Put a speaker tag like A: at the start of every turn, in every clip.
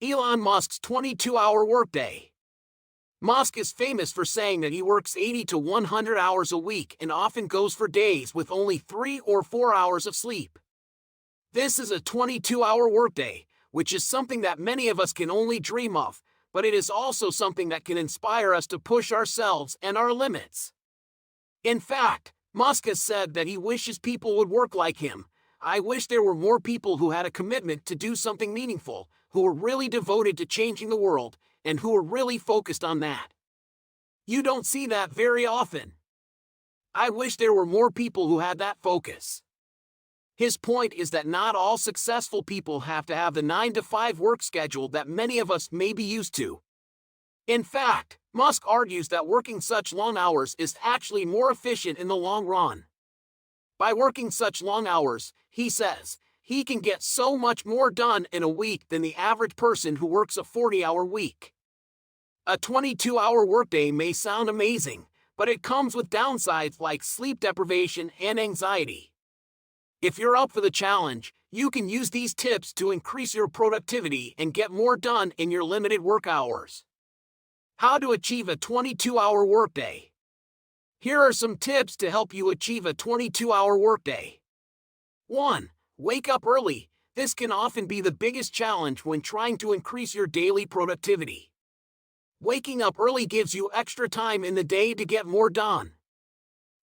A: Elon Musk's 22-hour workday. Musk is famous for saying that he works 80 to 100 hours a week and often goes for days with only 3 or 4 hours of sleep. This is a 22-hour workday, which is something that many of us can only dream of, but it is also something that can inspire us to push ourselves and our limits. In fact, Musk has said that he wishes people would work like him. I wish there were more people who had a commitment to do something meaningful, who were really devoted to changing the world, and who were really focused on that. You don't see that very often. I wish there were more people who had that focus. His point is that not all successful people have to have the 9-to-5 work schedule that many of us may be used to. In fact, Musk argues that working such long hours is actually more efficient in the long run. By working such long hours, he says, he can get so much more done in a week than the average person who works a 40-hour week. A 22-hour workday may sound amazing, but it comes with downsides like sleep deprivation and anxiety. If you're up for the challenge, you can use these tips to increase your productivity and get more done in your limited work hours. How to achieve a 22-hour workday. Here are some tips to help you achieve a 22-hour workday. 1. Wake up early. This can often be the biggest challenge when trying to increase your daily productivity. Waking up early gives you extra time in the day to get more done.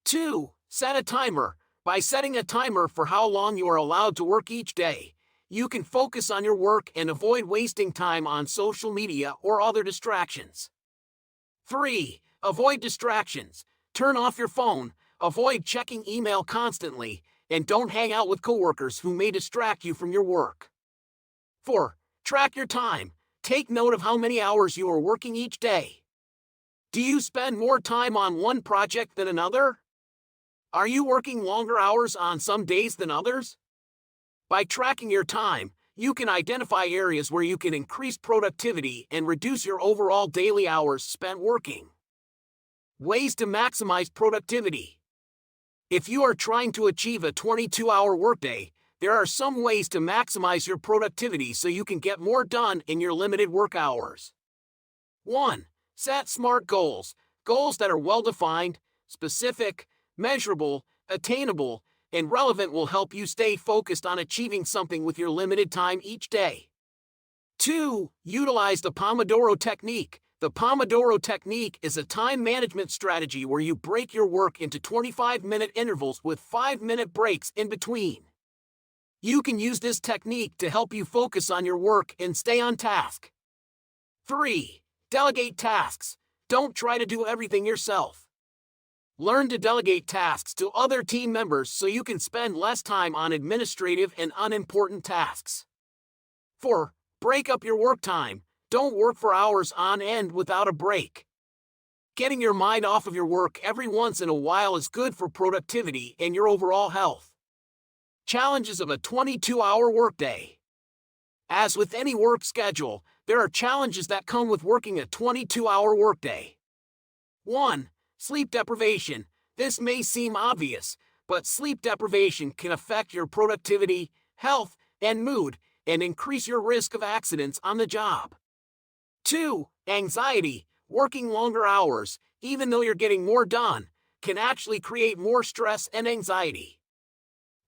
A: 2. Set a timer. By setting a timer for how long you are allowed to work each day, you can focus on your work and avoid wasting time on social media or other distractions. 3. Avoid distractions. Turn off your phone, avoid checking email constantly, and don't hang out with coworkers who may distract you from your work. 4. Track your time. Take note of how many hours you are working each day. Do you spend more time on one project than another? Are you working longer hours on some days than others? By tracking your time, you can identify areas where you can increase productivity and reduce your overall daily hours spent working. Ways to maximize productivity. If you are trying to achieve a 22-hour workday, there are some ways to maximize your productivity so you can get more done in your limited work hours. 1. Set SMART goals. Goals that are well-defined, specific, measurable, attainable, and relevant will help you stay focused on achieving something with your limited time each day. 2. Utilize the Pomodoro technique. The Pomodoro technique is a time management strategy where you break your work into 25-minute intervals with 5-minute breaks in between. You can use this technique to help you focus on your work and stay on task. 3. Delegate tasks. Don't try to do everything yourself. Learn to delegate tasks to other team members so you can spend less time on administrative and unimportant tasks. 4. Break up your work time. Don't work for hours on end without a break. Getting your mind off of your work every once in a while is good for productivity and your overall health. Challenges of a 22-hour workday. As with any work schedule, there are challenges that come with working a 22-hour workday. 1. Sleep deprivation. This may seem obvious, but sleep deprivation can affect your productivity, health, and mood, and increase your risk of accidents on the job. 2. Anxiety. Working longer hours, even though you're getting more done, can actually create more stress and anxiety.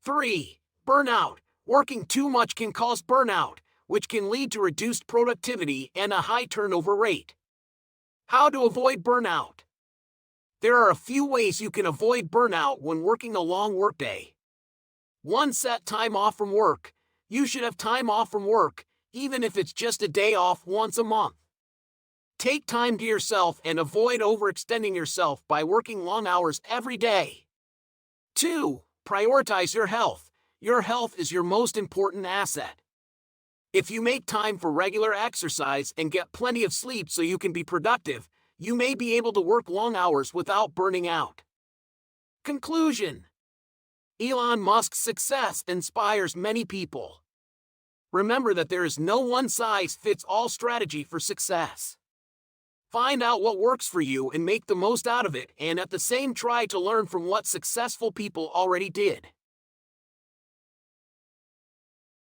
A: 3. Burnout. Working too much can cause burnout, which can lead to reduced productivity and a high turnover rate. How to avoid burnout? There are a few ways you can avoid burnout when working a long workday. 1. Set time off from work. You should have time off from work, even if it's just a day off once a month. Take time to yourself and avoid overextending yourself by working long hours every day. 2. Prioritize your health. Your health is your most important asset. If you make time for regular exercise and get plenty of sleep so you can be productive, you may be able to work long hours without burning out. Conclusion. Elon Musk's success inspires many people. Remember that there is no one-size-fits-all strategy for success. Find out what works for you and make the most out of it, and at the same try to learn from what successful people already did.